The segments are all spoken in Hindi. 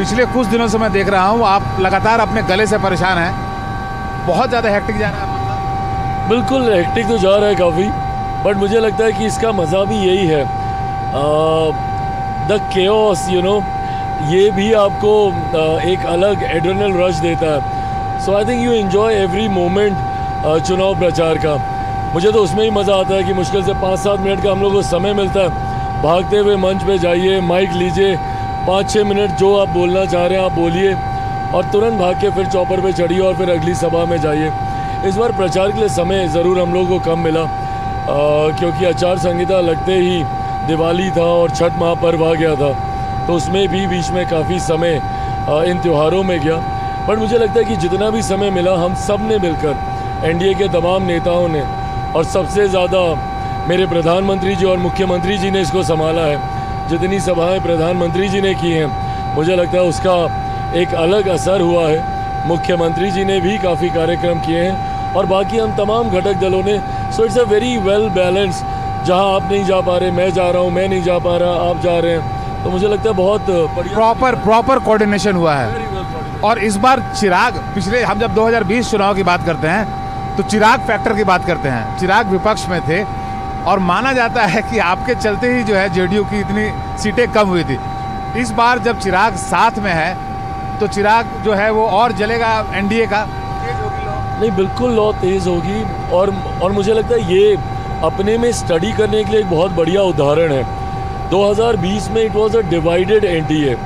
पिछले कुछ दिनों से मैं देख रहा हूँ आप लगातार अपने गले से परेशान हैं, बहुत ज़्यादा हेक्टिक जा रहा है। बिल्कुल हेक्टिक तो जा रहा है काफ़ी, बट मुझे लगता है कि इसका मज़ा भी यही है, द केओस ये भी आपको एक अलग एड्रेनल रश देता है। So I think you enjoy every moment चुनाव प्रचार का। मुझे तो उसमें ही मज़ा आता है कि मुश्किल से 5-7 मिनट का हम लोग को समय मिलता है, भागते हुए मंच पे जाइए, माइक लीजिए, 5-6 मिनट जो आप बोलना चाह रहे हैं आप बोलिए और तुरंत भाग के फिर चौपर पे चढ़िए और फिर अगली सभा में जाइए। इस बार प्रचार के लिए समय ज़रूर हम लोगों को कम मिला, क्योंकि आचार संहिता लगते ही दिवाली था और छठ महापर्व आ गया था, तो उसमें भी बीच में काफ़ी समय इन त्योहारों में गया। बट मुझे लगता है कि जितना भी समय मिला हम सब ने मिलकर, एनडीए के तमाम नेताओं ने और सबसे ज़्यादा मेरे प्रधानमंत्री जी और मुख्यमंत्री जी ने इसको संभाला है। जितनी सभाएं प्रधानमंत्री जी ने की हैं, मुझे लगता है उसका एक अलग असर हुआ है। मुख्यमंत्री जी ने भी काफ़ी कार्यक्रम किए हैं और बाकी हम तमाम घटक दलों ने। So it's a very well balance. जहां आप नहीं जा पा रहे मैं जा रहा हूं, मैं नहीं जा पा रहा आप जा रहे हैं, तो मुझे लगता है बहुत प्रॉपर कोऑर्डिनेशन हुआ है। और इस बार चिराग, पिछले हम जब 2020 चुनाव की बात करते हैं तो चिराग फैक्टर की बात करते हैं। चिराग विपक्ष में थे और माना जाता है कि आपके चलते ही जो है जेडीयू की इतनी सीटें कम हुई थी। इस बार जब चिराग साथ में है तो चिराग जो है वो और जलेगा, एनडीए का तेज होगी लौ। नहीं, बिल्कुल लौ तेज होगी। और मुझे लगता है ये अपने में स्टडी करने के लिए एक बहुत बढ़िया उदाहरण है। 2020 में it was a divided NDA,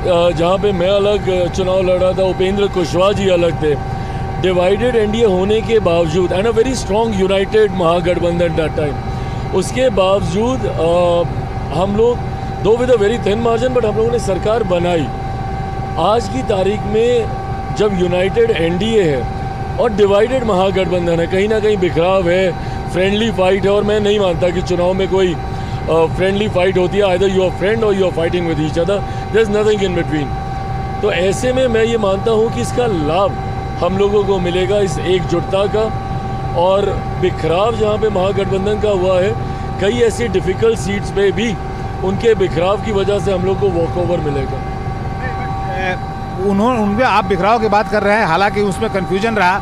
जहाँ पे मैं अलग चुनाव लड़ा था, उपेंद्र कुशवाहा जी अलग थे। डिवाइडेड एनडीए होने के बावजूद and a very strong United Mahagathbandhan that time, उसके बावजूद हम लोग दो with a very thin margin but हम लोगों ने सरकार बनाई। आज की तारीख में जब यूनाइटेड एनडीए है और डिवाइडेड महागठबंधन है, कहीं ना कहीं बिखराव है, फ्रेंडली फाइट है। और मैं नहीं मानता कि चुनाव में कोई फ्रेंडली फाइट होती है। आइदर यू आर फ्रेंड और you are fighting with each other, there is nothing in between. तो ऐसे में मैं ये मानता हूँ कि इसका लाभ हम लोगों को मिलेगा, इस एकजुटता का। और बिखराव जहाँ पे महागठबंधन का हुआ है, कई ऐसी डिफ़िकल्ट सीट्स पे भी उनके बिखराव की वजह से हम लोग को वॉकओवर मिलेगा। उनमें आप बिखराव की बात कर रहे हैं, हालांकि उसमें कन्फ्यूजन रहा,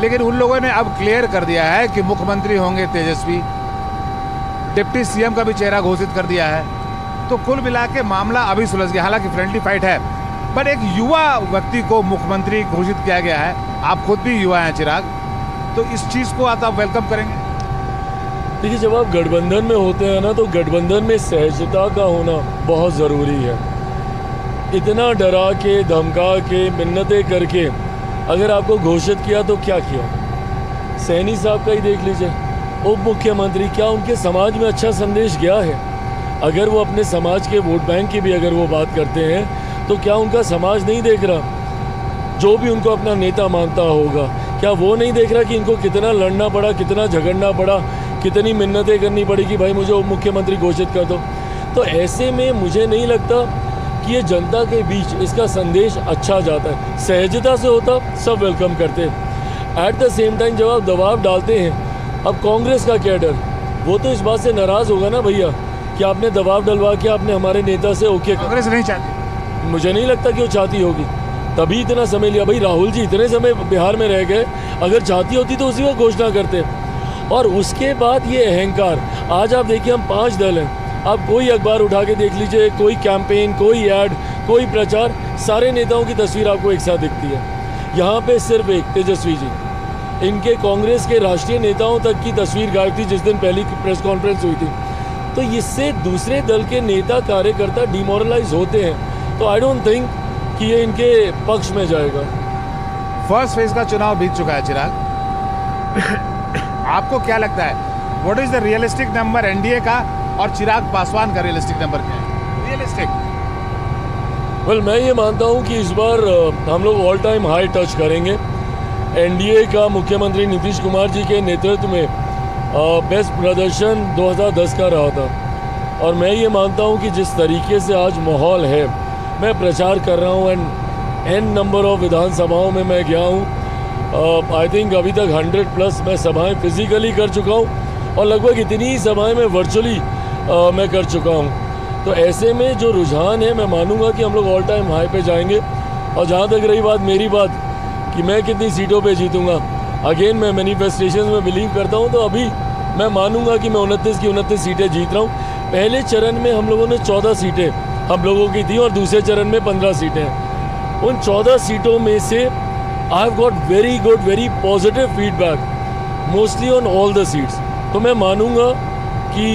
लेकिन उन लोगों ने अब क्लियर कर दिया है कि मुख्यमंत्री होंगे तेजस्वी, डिप्टी सीएम का भी चेहरा घोषित कर दिया है। तो कुल मिला के मामला अभी सुलझ गया। हालांकि फ्रेंडली फाइट है, बट एक युवा व्यक्ति को मुख्यमंत्री घोषित किया गया है। आप खुद भी युवा हैं चिराग, तो इस चीज़ को आप वेलकम करेंगे? देखिए, जब आप गठबंधन में होते हैं ना, तो गठबंधन में सहजता का होना बहुत ज़रूरी है। इतना डरा के, धमका के, मिन्नतें करके अगर आपको घोषित किया तो क्या किया? सैनी साहब का ही देख लीजिए, उप मुख्यमंत्री, क्या उनके समाज में अच्छा संदेश गया है? अगर वो अपने समाज के वोट बैंक की भी अगर वो बात करते हैं तो क्या उनका समाज नहीं देख रहा? जो भी उनको अपना नेता मानता होगा, क्या वो नहीं देख रहा कि इनको कितना लड़ना पड़ा, कितना झगड़ना पड़ा, कितनी मिन्नतें करनी पड़ी कि भाई मुझे उप मुख्यमंत्री घोषित कर दो? तो ऐसे में मुझे नहीं लगता कि ये जनता के बीच इसका संदेश अच्छा जाता है। सहजता से होता, सब वेलकम करते हैं। एट द सेम टाइम जब आप दबाव डालते हैं, अब कांग्रेस का क्या डर? वो तो इस बात से नाराज़ होगा ना भैया कि आपने दबाव डलवा के आपने हमारे नेता से ओके। कांग्रेस नहीं चाहती, मुझे नहीं लगता कि वो चाहती होगी, तभी इतना समय लिया। भाई राहुल जी इतने समय बिहार में रह गए, अगर चाहती होती तो उसी वक्त घोषणा करते। और उसके बाद ये अहंकार, आज आप देखिए हम 5 दल हैं, आप कोई अखबार उठा के देख लीजिए, कोई कैंपेन, कोई ऐड, कोई प्रचार, सारे नेताओं की तस्वीर आपको एक साथ दिखती है। यहाँ पे सिर्फ एक तेजस्वी जी, इनके कांग्रेस के राष्ट्रीय नेताओं तक की तस्वीर गायब थी जिस दिन पहली प्रेस कॉन्फ्रेंस हुई थी। तो इससे दूसरे दल के नेता कार्यकर्ता डिमोरलाइज होते हैं। तो आई डोंट थिंक कि ये इनके पक्ष में जाएगा। फर्स्ट फेज का चुनाव बीत चुका है चिराग, आपको क्या लगता है what is the realistic number NDA का और चिराग पासवान का रियलिस्टिक नंबर क्या है? रियलिस्टिक वेल, मैं ये मानता हूँ कि इस बार हम लोग ऑल टाइम हाई टच करेंगे। एनडीए का मुख्यमंत्री नीतीश कुमार जी के नेतृत्व में बेस्ट प्रदर्शन 2010 का रहा था। और मैं ये मानता हूँ कि जिस तरीके से आज माहौल है, मैं प्रचार कर रहा हूँ एंड एन नंबर ऑफ विधानसभाओं में मैं गया हूँ। आई थिंक अभी तक 100+ मैं सभाएं फिजिकली कर चुका हूँ और लगभग इतनी ही सभाएं मैं वर्चुअली मैं कर चुका हूँ। तो ऐसे में जो रुझान है, मैं मानूंगा कि हम लोग ऑल टाइम हाई पे जाएंगे। और जहाँ तक रही बात मेरी बात कि मैं कितनी सीटों पे जीतूंगा, अगेन मैं मैनिफेस्टेशन में बिलीव करता हूँ, तो अभी मैं मानूंगा कि मैं 29 की 29 सीटें जीत रहा हूँ। पहले चरण में हम लोगों ने 14 सीटें हम लोगों की थी और दूसरे चरण में 15 सीटें हैं। उन 14 सीटों में से I have got very good, very positive feedback mostly on all the seats. तो मैं मानूंगा कि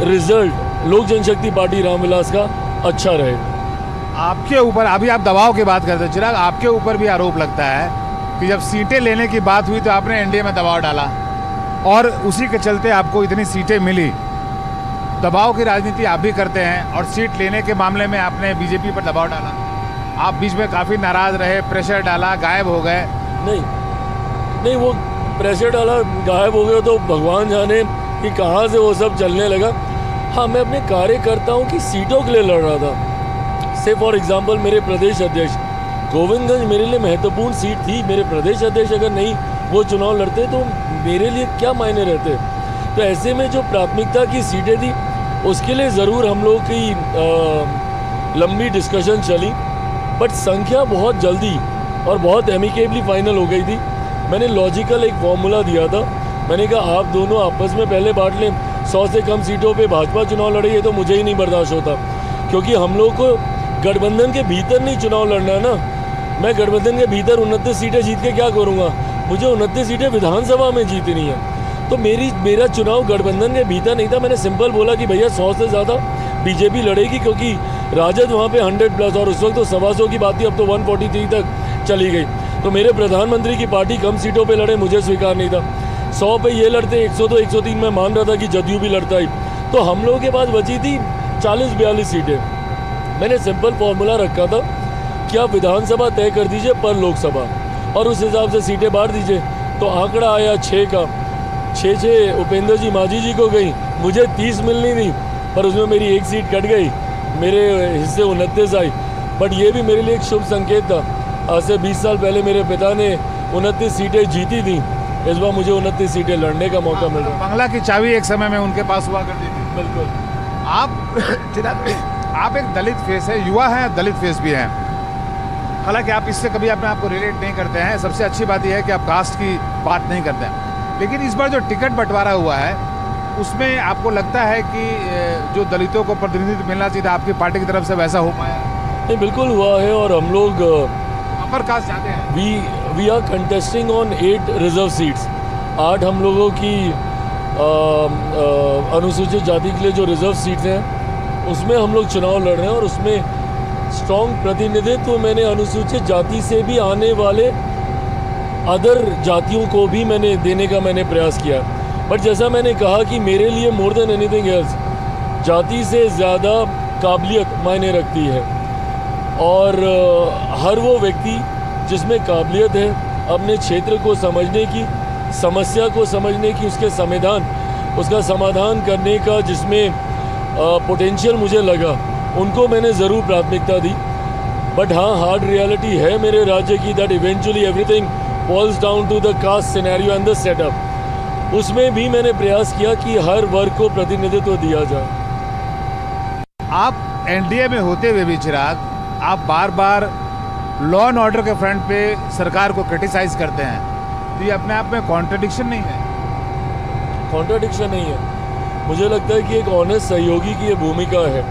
रिजल्ट लोक जनशक्ति पार्टी रामविलास का अच्छा रहेगा। आपके ऊपर अभी आप दबाव की बात करते हैं चिराग, आपके ऊपर भी आरोप लगता है कि जब सीटें लेने की बात हुई तो आपने एनडीए में दबाव डाला और उसी के चलते आपको इतनी सीटें मिली। दबाव की राजनीति आप भी करते हैं और सीट लेने के मामले में आपने बीजेपी पर दबाव डाला। आप बीच में काफ़ी नाराज़ रहे, प्रेशर डाला, गायब हो गए। नहीं, वो प्रेशर डाला गायब हो गया तो भगवान जाने कि कहाँ से वो सब चलने लगा। हाँ, मैं अपने कार्यकर्ताओं की सीटों के लिए लड़ रहा था। से फॉर एग्जांपल मेरे प्रदेश अध्यक्ष, गोविंदगंज मेरे लिए महत्वपूर्ण सीट थी। मेरे प्रदेश अध्यक्ष अगर नहीं वो चुनाव लड़ते तो मेरे लिए क्या मायने रहते। तो ऐसे में जो प्राथमिकता की सीटें थी उसके लिए ज़रूर हम लोग की लंबी डिस्कशन चली, बट संख्या बहुत जल्दी और बहुत एमिकेबली फाइनल हो गई थी। मैंने लॉजिकल एक फॉर्मूला दिया था, मैंने कहा आप दोनों आपस में पहले बांट लें। 100 से कम सीटों पे भाजपा चुनाव लड़े, ये तो मुझे ही नहीं बर्दाश्त होता, क्योंकि हम लोग को गठबंधन के भीतर नहीं चुनाव लड़ना है ना। मैं गठबंधन के भीतर 29 सीटें जीत के क्या करूँगा, मुझे 29 सीटें विधानसभा में जीतनी है। तो मेरा चुनाव गठबंधन के भीतर नहीं था। मैंने सिंपल बोला कि भैया 100 से ज़्यादा बीजेपी लड़ेगी, क्योंकि राजद वहाँ पे 100+ और उस वक्त तो 125 की बात थी, अब तो 143 तक चली गई। तो मेरे प्रधानमंत्री की पार्टी कम सीटों पे लड़े, मुझे स्वीकार नहीं था। 100 पे ये लड़ते, 102 103 में मान रहा था कि जदयू भी लड़ता ही। तो हम लोगों के पास बची थी 40-42 सीटें। मैंने सिंपल फॉर्मूला रखा था कि आप विधानसभा तय कर दीजिए पर लोकसभा, और उस हिसाब से सीटें बांट दीजिए। तो आंकड़ा आया 6 का, 6 उपेंद्र जी माझी जी को गई, मुझे 30 मिलनी थी, पर उसमें मेरी एक सीट कट गई, मेरे हिस्से 29 आई। बट ये भी मेरे लिए एक शुभ संकेत था। आज से 20 साल पहले मेरे पिता ने 29 सीटें जीती थी, इस बार मुझे 29 सीटें लड़ने का मौका मिल रहा है। बंगला की चाबी एक समय में उनके पास हुआ करती थी। बिल्कुल। आप एक दलित फेस है, युवा हैं, दलित फेस भी हैं। हालांकि आप इससे कभी अपने आप को रिलेट नहीं करते हैं। सबसे अच्छी बात यह है कि आप कास्ट की बात नहीं करते हैं। लेकिन इस बार जो टिकट बंटवारा हुआ है उसमें आपको लगता है कि जो दलितों को प्रतिनिधित्व मिलना चाहिए था आपकी पार्टी की तरफ से, वैसा हो पाया? नहीं, बिल्कुल हुआ है। और हम लोग अपर कास्ट जाते हैं। We are contesting on 8 reserve seats. 8 हम लोगों की अनुसूचित जाति के लिए जो रिजर्व सीट्स हैं उसमें हम लोग चुनाव लड़ रहे हैं, और उसमें स्ट्रॉन्ग प्रतिनिधित्व मैंने अनुसूचित जाति से भी आने वाले अदर जातियों को भी मैंने देने का प्रयास किया। बट जैसा मैंने कहा कि मेरे लिए मोर देन एनीथिंग एल्स जाति से ज़्यादा काबिलियत मायने रखती है। और हर वो व्यक्ति जिसमें काबिलियत है अपने क्षेत्र को समझने की, समस्या को समझने की, उसका समाधान करने का जिसमें पोटेंशियल मुझे लगा, उनको मैंने ज़रूर प्राथमिकता दी। बट हाँ, हार्ड रियलिटी है मेरे राज्य की that eventually everything boils down to the caste scenario and the setup. उसमें भी मैंने प्रयास किया कि हर वर्ग को प्रतिनिधित्व दिया जाए। आप एनडीए में होते हुए भी चिराग, आप बार बार लॉ एंड ऑर्डर के फ्रंट पे सरकार को क्रिटिसाइज करते हैं, तो ये अपने आप में कॉन्ट्रडिक्शन नहीं है? कॉन्ट्रडिक्शन नहीं है। मुझे लगता है कि एक ऑनेस्ट सहयोगी की ये भूमिका है।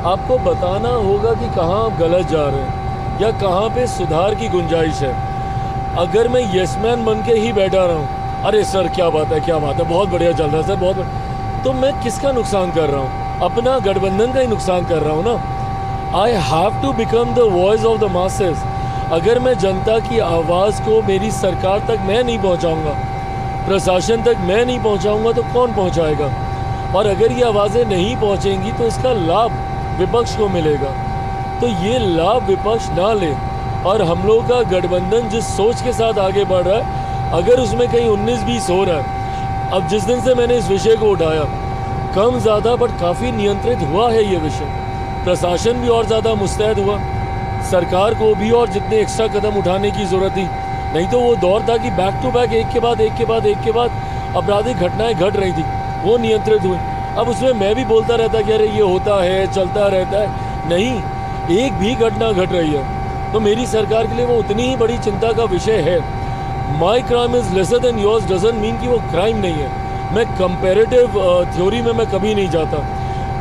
आपको बताना होगा कि कहाँ आप गलत जा रहे हैं या कहाँ पे सुधार की गुंजाइश है। अगर मैं येसमैन बन के ही बैठा रहा हूँ, अरे सर क्या बात है, बहुत बढ़िया चल रहा है सर, बहुत बढ़िया, तो मैं किसका नुकसान कर रहा हूँ? अपना गठबंधन का ही नुकसान कर रहा हूँ ना। I have to become the voice of the masses. अगर मैं जनता की आवाज़ को मेरी सरकार तक मैं नहीं पहुँचाऊँगा, प्रशासन तक मैं नहीं पहुँचाऊँगा, तो कौन पहुँचाएगा? और अगर ये आवाज़ें नहीं पहुँचेंगी तो इसका लाभ विपक्ष को मिलेगा। तो ये लाभ विपक्ष ना ले, और हम लोग का गठबंधन जिस सोच के साथ आगे बढ़ रहा है, अगर उसमें कहीं 19-20 हो रहा है, अब जिस दिन से मैंने इस विषय को उठाया, कम ज़्यादा बट काफ़ी नियंत्रित हुआ है ये विषय। प्रशासन भी और ज़्यादा मुस्तैद हुआ, सरकार को भी और जितने एक्स्ट्रा कदम उठाने की ज़रूरत थी। नहीं तो वो दौर था कि बैक टू बैक एक के बाद आपराधिक घटनाएं घट रही थी, वो नियंत्रित हुई। अब उसमें मैं भी बोलता रहता कि अरे ये होता है, चलता रहता है, नहीं, एक भी घटना घट रही है तो मेरी सरकार के लिए वो उतनी ही बड़ी चिंता का विषय है। My crime is lesser than yours doesn't mean कि वो क्राइम नहीं है। मैं कंपैरेटिव थ्योरी में मैं कभी नहीं जाता।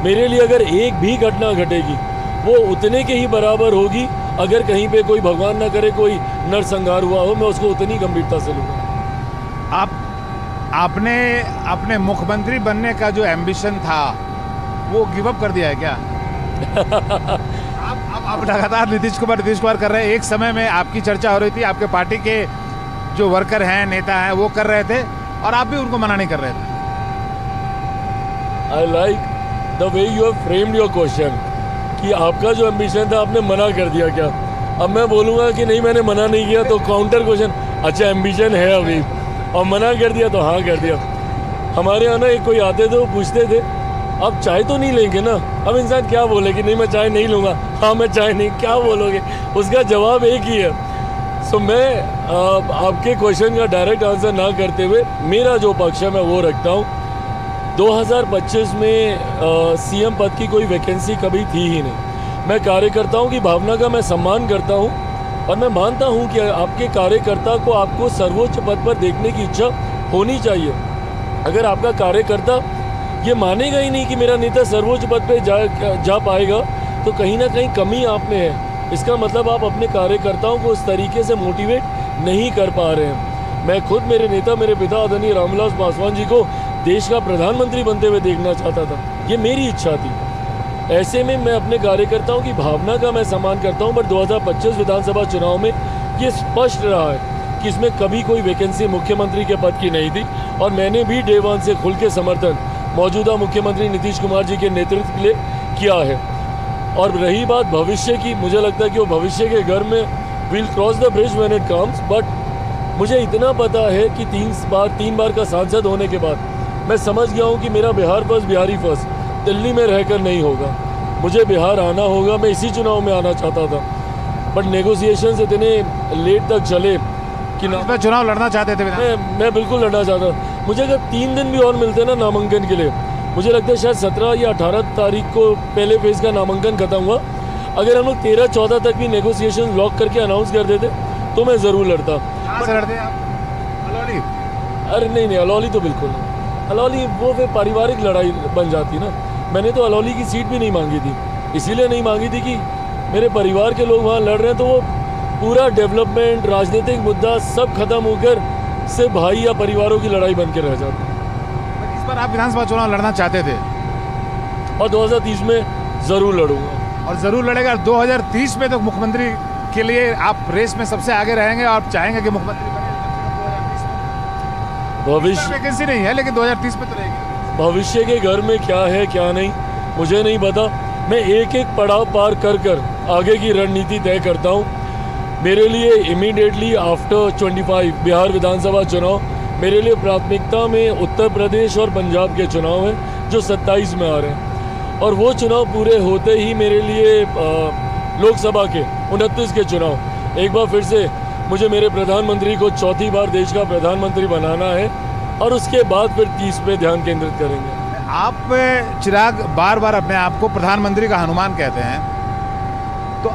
मेरे लिए अगर एक भी घटना घटेगी वो उतने के ही बराबर होगी। अगर कहीं पे कोई भगवान ना करे कोई नरसंहार हुआ हो, मैं उसको उतनी गंभीरता से लूँगा। आपने अपने मुख्यमंत्री बनने का जो एम्बिशन था वो गिव अप कर दिया है क्या? आप लगातार नीतीश कुमार कर रहे हैं। एक समय में आपकी चर्चा हो रही थी, आपके पार्टी के जो वर्कर हैं, नेता हैं, वो कर रहे थे और आप भी उनको मना नहीं कर रहे थे। I like the way you have framed your question कि आपका जो एम्बिशन था आपने मना कर दिया क्या। अब मैं बोलूँगा कि नहीं मैंने मना नहीं किया तो काउंटर क्वेश्चन, अच्छा एम्बिशन है अभी और मना कर दिया तो हाँ कर दिया। हमारे यहाँ ना एक कोई आते थे, वो पूछते थे आप चाय तो नहीं लेंगे ना। अब इंसान क्या बोले कि नहीं मैं चाय नहीं लूँगा, हाँ मैं चाय नहीं, क्या बोलोगे? उसका जवाब एक ही है। सो मैं आपके क्वेश्चन का डायरेक्ट आंसर ना करते हुए मेरा जो पक्ष है मैं वो रखता हूँ। 2025 में सीएम पद की कोई वैकेंसी कभी थी ही नहीं। मैं कार्यकर्ताओं की भावना का मैं सम्मान करता हूँ और मैं मानता हूँ कि आपके कार्यकर्ता को आपको सर्वोच्च पद पर देखने की इच्छा होनी चाहिए। अगर आपका कार्यकर्ता ये मानेगा ही नहीं कि मेरा नेता सर्वोच्च पद पे जा पाएगा तो कहीं ना कहीं कमी आप में है। इसका मतलब आप अपने कार्यकर्ताओं को उस तरीके से मोटिवेट नहीं कर पा रहे हैं। मैं खुद मेरे नेता, मेरे पिता आदरणीय रामविलास पासवान जी को देश का प्रधानमंत्री बनते हुए देखना चाहता था, ये मेरी इच्छा थी। ऐसे में मैं अपने कार्यकर्ताओं की भावना का मैं सम्मान करता हूं, पर 2025 विधानसभा चुनाव में ये स्पष्ट रहा है कि इसमें कभी कोई वैकेंसी मुख्यमंत्री के पद की नहीं थी और मैंने भी डे वन से खुल के समर्थन मौजूदा मुख्यमंत्री नीतीश कुमार जी के नेतृत्व के लिए किया है। और रही बात भविष्य की, मुझे लगता है कि वो भविष्य के घर में will cross the bridge when it comes, but मुझे इतना पता है कि तीन बार का सांसद होने के बाद मैं समझ गया हूँ कि मेरा बिहार फर्स्ट, बिहारी फर्स्ट दिल्ली में रहकर नहीं होगा। मुझे बिहार आना होगा। मैं इसी चुनाव में आना चाहता था बट नेगोशिएशंस इतने लेट तक चले कि ना चुनाव लड़ना चाहते थे। मैं बिल्कुल लड़ना चाहता। मुझे अगर 3 दिन भी और मिलते ना नामांकन के लिए, मुझे लगता है शायद 17 या 18 तारीख को पहले फेज का नामांकन खत्म हुआ। अगर हम लोग 13-14 तक भी नेगोशिएशन लॉक करके अनाउंस कर देते तो मैं ज़रूर लड़ता। कहाँ से लड़ते आप? अलौली? अरे नहीं, अलौली तो बिल्कुल नहीं। अलौली वो फिर पारिवारिक लड़ाई बन जाती ना। मैंने तो अलौली की सीट भी नहीं मांगी थी, इसीलिए नहीं मांगी थी कि मेरे परिवार के लोग वहाँ लड़ रहे हैं तो वो पूरा डेवलपमेंट, राजनीतिक मुद्दा सब खत्म होकर सिर्फ भाई या परिवारों की लड़ाई बन के रह जाती। इस बार आप विधानसभा चुनाव लड़ना चाहते थे और 2030 में ज़रूर लड़ूंगा। और ज़रूर लड़ेगा। 2030 में तो मुख्यमंत्री के लिए आप रेस में सबसे आगे रहेंगे और आप चाहेंगे कि मुख्यमंत्री बने 2030 में? भविष्य वैकेंसी नहीं है लेकिन 2030 में तो रहेगी। भविष्य के घर में क्या है क्या नहीं मुझे नहीं पता। मैं एक एक पड़ाव पार कर आगे की रणनीति तय करता हूँ। मेरे लिए इमीडिएटली आफ्टर 25 बिहार विधानसभा चुनाव मेरे लिए प्राथमिकता में उत्तर प्रदेश और पंजाब के चुनाव हैं जो 27 में आ रहे हैं और वो चुनाव पूरे होते ही मेरे लिए लोकसभा के 29 के चुनाव, एक बार फिर से मुझे मेरे प्रधानमंत्री को चौथी बार देश का प्रधानमंत्री बनाना है और उसके बाद फिर 30 पे ध्यान केंद्रित करेंगे। आप चिराग बार बार अपने आप को प्रधानमंत्री का हनुमान कहते हैं, तो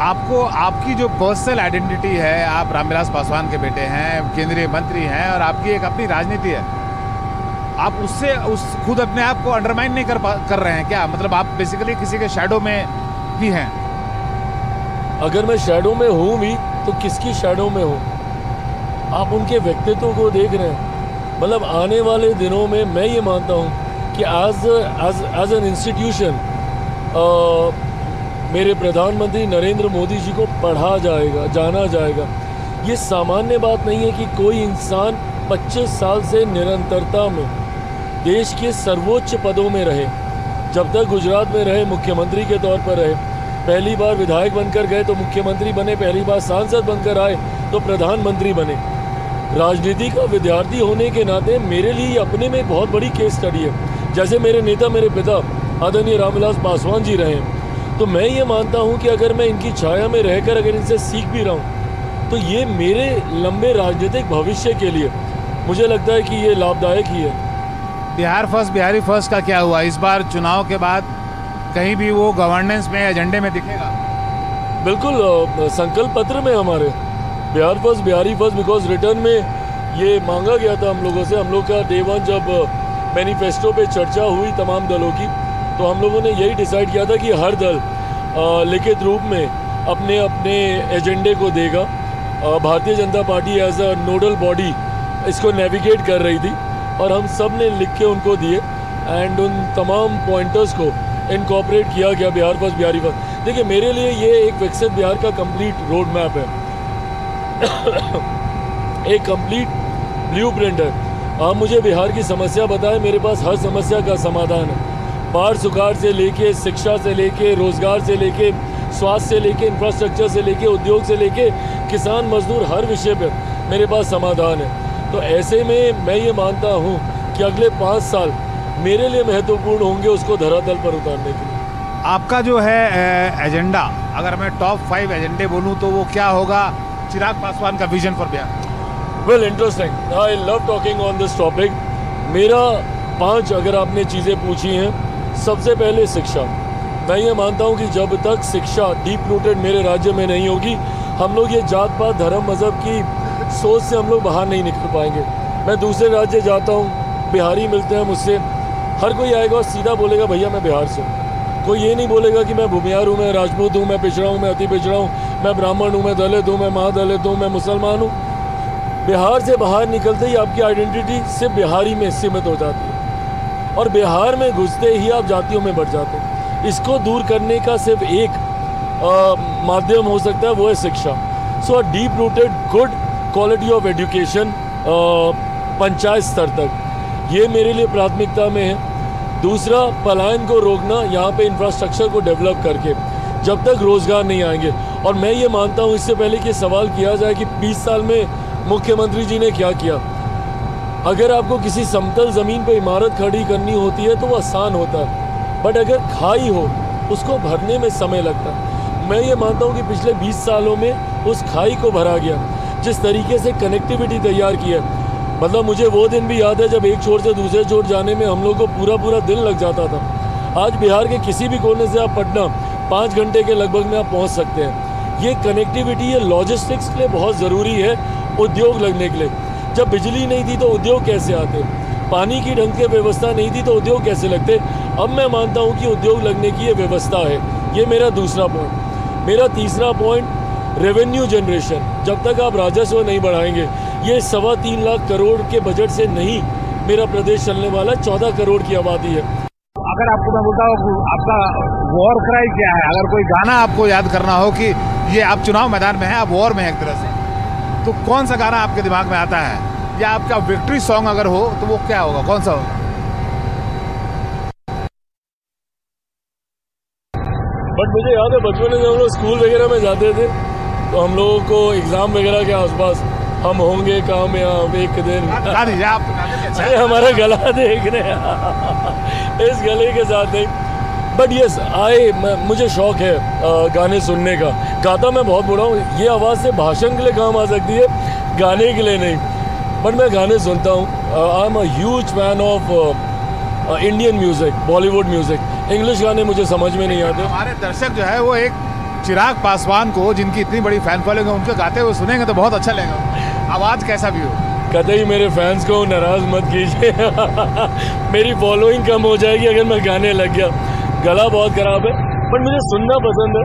आपको आपकी जो पर्सनल आइडेंटिटी है, आप रामविलास पासवान के बेटे हैं, केंद्रीय मंत्री हैं और आपकी एक अपनी राजनीति है, आप उससे खुद अपने आप को अंडरमाइन नहीं कर रहे हैं क्या? मतलब आप बेसिकली किसी के शैडो में ही हैं। अगर मैं शैडो में हूँ भी तो किसकी शैडो में हूँ? आप उनके व्यक्तित्व को देख रहे हैं। मतलब आने वाले दिनों में मैं ये मानता हूँ कि एज एन इंस्टीट्यूशन मेरे प्रधानमंत्री नरेंद्र मोदी जी को पढ़ा जाएगा, जाना जाएगा। ये सामान्य बात नहीं है कि कोई इंसान 25 साल से निरंतरता में देश के सर्वोच्च पदों में रहे। जब तक गुजरात में रहे मुख्यमंत्री के तौर पर रहे, पहली बार विधायक बनकर गए तो मुख्यमंत्री बने, पहली बार सांसद बनकर आए तो प्रधानमंत्री बने। राजनीति का विद्यार्थी होने के नाते मेरे लिए अपने में बहुत बड़ी केस स्टडी है। जैसे मेरे नेता, मेरे पिता आदरणीय रामविलास पासवान जी रहे हैं, तो मैं ये मानता हूँ कि अगर मैं इनकी छाया में रहकर अगर इनसे सीख भी रहा हूँ तो ये मेरे लंबे राजनीतिक भविष्य के लिए मुझे लगता है कि ये लाभदायक ही है। बिहार फर्स्ट बिहारी फर्स्ट का क्या हुआ? इस बार चुनाव के बाद कहीं भी वो गवर्नेंस में एजेंडे में दिखेगा? बिल्कुल, संकल्प पत्र में हमारे Bihar first Bihari first, because return में ये मांगा गया था हम लोगों से। हम लोग का डे वन जब मैनिफेस्टो पे चर्चा हुई तमाम दलों की, तो हम लोगों ने यही डिसाइड किया था कि हर दल लिखित रूप में अपने अपने एजेंडे को देगा। Bharatiya Janata party as a nodal body इसको नेविगेट कर रही थी और हम सब ने लिख के उनको दिए एंड उन तमाम पॉइंटर्स को इनकॉर्पोरेट किया गया बिहार फर्स्ट बिहारी फर्स्ट। देखिए, मेरे लिए ये एक विकसित बिहार का कंप्लीट रोड मैप है, एक कंप्लीट ब्लूप्रिंट है। आप मुझे बिहार की समस्या बताएं, मेरे पास हर समस्या का समाधान है। बाढ़ सुखाड़ से लेके, शिक्षा से लेके, रोजगार से लेके, स्वास्थ्य से लेके, इंफ्रास्ट्रक्चर से लेके, उद्योग से लेके, किसान मजदूर, हर विषय पर मेरे पास समाधान है। तो ऐसे में मैं ये मानता हूँ कि अगले 5 साल मेरे लिए महत्वपूर्ण होंगे उसको धरातल पर उतारने के लिए। आपका जो है एजेंडा, अगर मैं टॉप 5 एजेंडे बोलूँ तो वो क्या होगा चिराग पासवान का vision for Bihar? Well, interesting, I love talking on this topic. मेरा 5 अगर आपने चीज़ें पूछी हैं, सबसे पहले शिक्षा। मैं ये मानता हूँ कि जब तक शिक्षा डीप रूटेड मेरे राज्य में नहीं होगी, हम लोग ये जात पात धर्म मज़हब की सोच से हम लोग बाहर नहीं निकल पाएंगे। मैं दूसरे राज्य जाता हूँ, बिहारी मिलते हैं मुझसे, हर कोई आएगा और सीधा बोलेगा भैया मैं बिहार से हूँ। कोई ये नहीं बोलेगा कि मैं भूमियार हूँ, मैं राजपूत हूँ, मैं पिछड़ा हूँ, मैं अति पिछड़ा हूँ, मैं ब्राह्मण हूँ, मैं दलित हूँ, मैं महादलित हूँ, मैं मुसलमान हूँ। बिहार से बाहर निकलते ही आपकी आइडेंटिटी सिर्फ बिहारी में सीमित हो जाती है और बिहार में घुसते ही आप जातियों में बढ़ जाते हैं। इसको दूर करने का सिर्फ एक माध्यम हो सकता है, वो है शिक्षा। So a deep rooted good quality of education panchayat स्तर तक, ये मेरे लिए प्राथमिकता में है। दूसरा, पलायन को रोकना, यहाँ पे इंफ्रास्ट्रक्चर को डेवलप करके, जब तक रोज़गार नहीं आएंगे। और मैं ये मानता हूँ, इससे पहले कि सवाल किया जाए कि 20 साल में मुख्यमंत्री जी ने क्या किया, अगर आपको किसी समतल ज़मीन पर इमारत खड़ी करनी होती है तो वो आसान होता है, बट अगर खाई हो उसको भरने में समय लगता है। मैं ये मानता हूँ कि पिछले 20 सालों में उस खाई को भरा गया। जिस तरीके से कनेक्टिविटी तैयार की है, मतलब मुझे वो दिन भी याद है जब एक छोर से दूसरे छोर जाने में हम लोग को पूरा दिन लग जाता था। आज बिहार के किसी भी कोने से आप पटना 5 घंटे के लगभग में आप पहुंच सकते हैं। ये कनेक्टिविटी, ये लॉजिस्टिक्स के लिए बहुत ज़रूरी है, उद्योग लगने के लिए। जब बिजली नहीं थी तो उद्योग कैसे आते, पानी की ढंग से व्यवस्था नहीं थी तो उद्योग कैसे लगते। अब मैं मानता हूँ कि उद्योग लगने की ये व्यवस्था है। ये मेरा दूसरा पॉइंट। मेरा तीसरा पॉइंट, रेवेन्यू जनरेशन। जब तक आप राजस्व नहीं बढ़ाएंगे, ये 3.25 लाख करोड़ के बजट से नहीं मेरा प्रदेश चलने वाला। 14 करोड़ की आबादी है। अगर आपको मैं बोलता हूँ आपका वॉर क्राई क्या है, अगर कोई गाना आपको याद करना हो कि ये आप चुनाव मैदान में हैं, आप वॉर में हैं एक तरह से, तो कौन सा गाना आपके दिमाग में आता है? या आपका विक्ट्री सॉन्ग अगर हो तो वो क्या होगा, कौन सा होगा? बट मुझे याद है बचपन में जब हम लोग स्कूल वगैरह में जाते थे तो हम लोगों को एग्ज़ाम वगैरह के आसपास, हम होंगे कामयाब एक दिन, अरे हमारा गला देख रहे इस गले के साथ नहीं। बट यस, मुझे शौक है गाने सुनने का। गाता मैं बहुत बुरा हूँ, ये आवाज़ से भाषण के लिए काम आ सकती है, गाने के लिए नहीं। बट मैं गाने सुनता हूँ। I am a huge fan of Indian music, Bollywood music. English गाने मुझे समझ में नहीं आते। हमारे दर्शक जो है वो एक चिराग पासवान को, जिनकी इतनी बड़ी फैन फॉलोइंग है, उनके गाते हुए सुनेंगे तो बहुत अच्छा लगेगा, आवाज़ कैसा भी हो। कतई मेरे फैंस को नाराज़ मत कीजिए मेरी फॉलोइंग कम हो जाएगी अगर मैं गाने लग गया। गला बहुत ख़राब है, बट मुझे सुनना पसंद है।